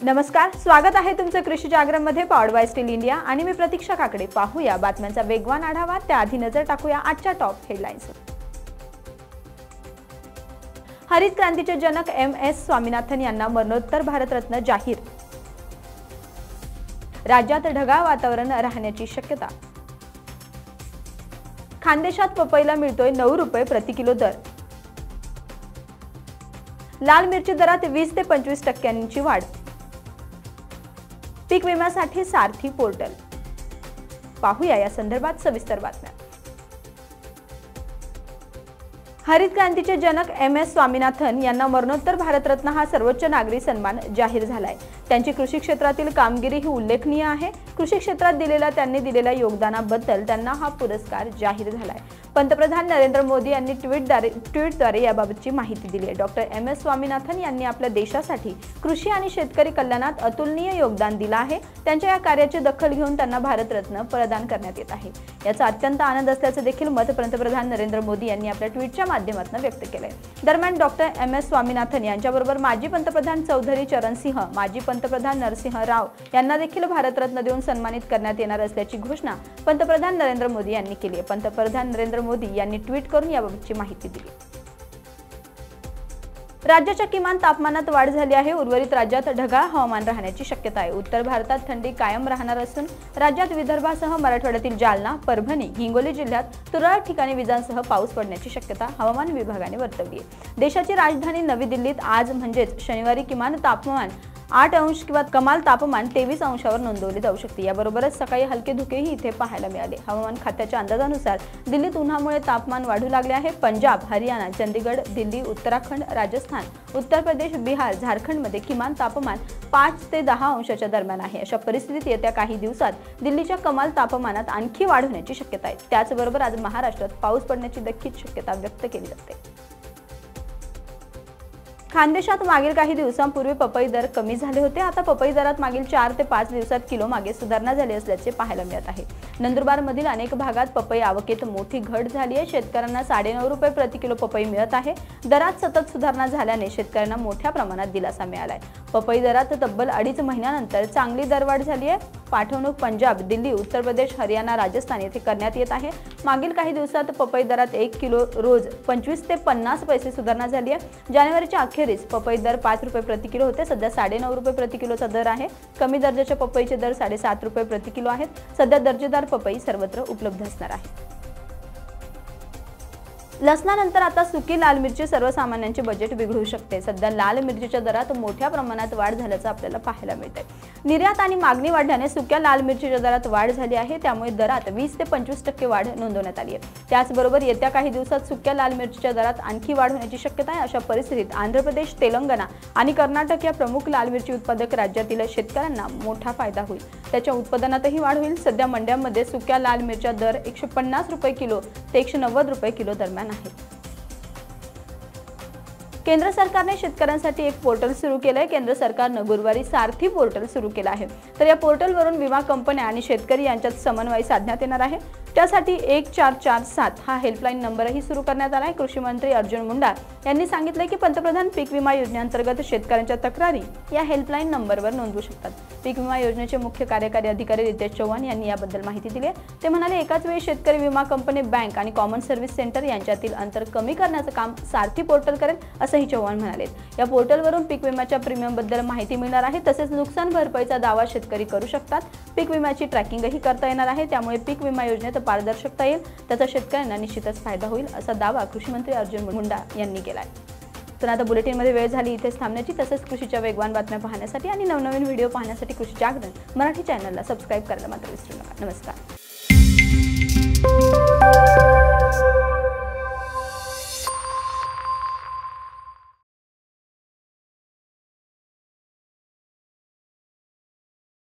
नमस्कार, स्वागत आहे तुमचं कृषी जागरण मध्ये पॉवर्ड बाय स्टील इंडिया आणि मी प्रतीक्षा काकडे। पाहूया बातम्यांचा वेगवान आढावा। त्याआधी नजर टाकूया आजच्या टॉप हेडलाईन्स। हरित क्रांतीचे जनक MS स्वामीनाथन यांना मरणोत्तर भारतरत्न जाहीर। राज्यात ढगाळ वातावरण राहण्याची शक्यता। खानदेशात पपईला मिळतोय 9 रुपये प्रति किलो दर। लाल मिरची दरात 20 ते 25% वाढ। पीक विम्यासाठी सारथी पोर्टल। पाहूया या संदर्भात सविस्तर बातम्या। हरित क्रांतीचे जनक MS स्वामीनाथन यांना मरणोत्तर भारतरत्न हा सर्वोच्च नागरी सन्मान जाहीर झालाय। त्यांची कृषी क्षेत्रातील कामगिरी ही उल्लेखनीय आहे। कृषी क्षेत्रात त्यांनी दिलेल्या योगदानाबद्दल त्यांना हा पुरस्कार जाहीर झालाय। पंतप्रधान नरेंद्र मोदी यांनी ट्विटद्वारे याबाबतची माहिती दिली आहे। डॉक्टर MS स्वामीनाथन यांनी आपल्या देशासाठी कृषी आणि शेतकरी कल्याणात अतुलनीय योगदान दिले आहे। त्यांच्या या कार्याची दखल घेऊन त्यांना भारतरत्न प्रदान करण्यात येत आहे। याचा अत्यंत आनंद असल्याचे देखील मत पंतप्रधान नरेंद्र मोदी यांनी आपल्या ट्विटच्या माध्यमातून व्यक्त केले। दरम्यान डॉक्टर MS स्वामीनाथन यांच्याबरोबर माजी पंतप्रधान चौधरी चरण सिंह, माजी पंतप्रधान नरसिंह राव यांना देखील भारतरत्न देऊन सन्मानित करण्यात येणार असल्याची घोषणा पंतप्रधान नरेंद्र मोदी यांनी केली आहे। पंतप्रधान नरेंद्र मोदी यांनी ट्विट करून याबाबतची माहिती दिली। राज्याच्या किमान तापमानात वाढ झाली आहे। उर्वरित राज्यात ढगाळ हवामान राहण्याची शक्यता आहे। उत्तर भारतात थंडी कायम राहणार असून राज्यात विदर्भासह मराठवाड्यातील जालना, परभणी, हिंगोली जिल्ह्यात तुरळक ठिकाणी विजांसह पाऊस पडण्याची शक्यता हवामान विभागाने वर्तवली आहे। देशाची राजधानी नवी दिल्लीत आज म्हणजेच शनिवारी किमान तापमान 8 अंश किंवा कमाल तापमान 23 अंशावर नोंदवले जाऊ शकते। याबरोबरच सकाळी हलके धुकेही इथे पाहायला मिळाले। हवामान खात्याच्या अंदाजानुसार दिल्लीत उन्हामुळे तापमान वाढू लागले आहे। पंजाब, हरियाणा, चंदीगड, दिल्ली, उत्तराखंड, राजस्थान, उत्तर प्रदेश, बिहार, झारखंडमध्ये किमान तापमान 5 ते 10 अंशाच्या दरम्यान आहे। अशा परिस्थितीत येत्या काही दिवसात दिल्लीच्या कमाल तापमानात आणखी वाढ होण्याची शक्यता आहे। त्याचबरोबर आज महाराष्ट्रात पाऊस पडण्याची देखील शक्यता व्यक्त केली जाते। खानदेशात मागील काही दिवसांपूर्वी पपई दर कमी झाले होते। आता पपई दरात मागील 4 ते 5 दिवसात किलो मागे सुधारणा झाली असल्याचे पाहायला मिळत आहे। नंदुरबारमधील अनेक भागात पपई आवकेत मोठी घट झाली आहे। शेतकऱ्यांना 9.5 रुपये प्रति किलो पपई मिळत आहे। दरात सतत सुधारणा झाल्याने शेतकऱ्यांना मोठ्या प्रमाणात दिलासा मिळाला आहे। पपई दरात तब्बल 2.5 महिन्यानंतर चांगली दरवाढ झाली आहे। पाठवणूक पंजाब, दिल्ली, उत्तर प्रदेश, हरियाणा, राजस्थान येथे करण्यात येत आहे। मागील काही दिवसात पपई दरात 1 किलो रोज 25 ते 50 पैसे सुधारणा झाली आहे। जानेवारीच्या अखेरीस पपई दर 5 रुपये प्रति किलो होते। सध्या 9.5 रुपये प्रति किलोचा दर आहे। कमी दर्जाच्या पपईचे दर 7.5 रुपये प्रति किलो आहेत। सध्या दर्जेदार पपई सर्वत्र उपलब्ध असणार आहे। लसणानंतर आता सुकी लाल मिरची सर्वसामान्यांचे बजेट बिघडू शकते। सध्या लाल मिरचीच्या दरात मोठ्या प्रमाणात वाढ झाल्याचं आपल्याला पाहायला मिळतंय। निर्यात आणि मागणी वाढल्याने सुक्या लाल मिरचीच्या दरात वाढ झाली आहे। त्यामुळे दरात 20 ते 25% वाढ नोंदवण्यात आली आहे। त्याचबरोबर येत्या काही दिवसात सुक्या लाल मिरचीच्या दरात आणखी वाढ होण्याची शक्यता आहे। अशा परिस्थितीत आंध्र प्रदेश, तेलंगणा आणि कर्नाटक या प्रमुख लाल मिरची उत्पादक राज्यातील शेतकऱ्यांना मोठा फायदा होईल। त्याच्या उत्पादनातही वाढ होईल। सध्या मंड्यांमध्ये सुक्या लाल मिरच्या दर 150 रुपये किलो ते 190 रुपये किलो दरम्यान आहे। केंद्र सरकारने शेतकऱ्यांसाठी एक पोर्टल सुरू केले। केंद्र सरकारने गुरुवारी सारथी पोर्टल सुरू केले आहे। तर या पोर्टलवरून विमा कंपन्या आणि शेतकरी यांच्यात समन्वय साधण्यात येणार आहे। त्यासाठी 1447 हा हेल्पलाईन नंबरही सुरू करण्यात आला आहे। कृषी मंत्री अर्जुन मुंडा यांनी सांगितले की पंतप्रधान पीक विमा योजनेअंतर्गत शेतकऱ्यांच्या तक्रारी या हेल्पलाईन नंबरवर नोंदवू शकतात। पीक विमा योजनेचे मुख्य कार्यकारी अधिकारी रितेश चव्हाण यांनी याबद्दल माहिती दिली आहे। ते म्हणाले, एकाच वेळी शेतकरी विमा कंपनी, बँक आणि कॉमन सर्व्हिस सेंटर यांच्यातील अंतर कमी करण्याचे काम सारथी पोर्टल करेल, असंही चव्हाण म्हणाले। या पोर्टलवरून पीक विम्याच्या प्रीमियमबद्दल माहिती मिळणार आहे। तसेच नुकसान भरपाईचा दावा शेतकरी करू शकतात। पीक विम्याची ट्रॅकिंगही करता येणार आहे। त्यामुळे पीक विमा योजनेत पारदर्शकता येईल। त्याचा शेतकऱ्यांना निश्चितच फायदा होईल, असा दावा कृषी मंत्री अर्जुन मुंडा यांनी केला आहे। तर आता बुलेटिनमध्ये वेळ झाली इथेच थांबण्याची। तसेच कृषीच्या वेगवान बातम्या पाहण्यासाठी आणि नवनवीन व्हिडिओ पाहण्यासाठी कृषी जागरण मराठी चॅनलला सबस्क्राईब करायला मात्र विसरू नका। नमस्कार।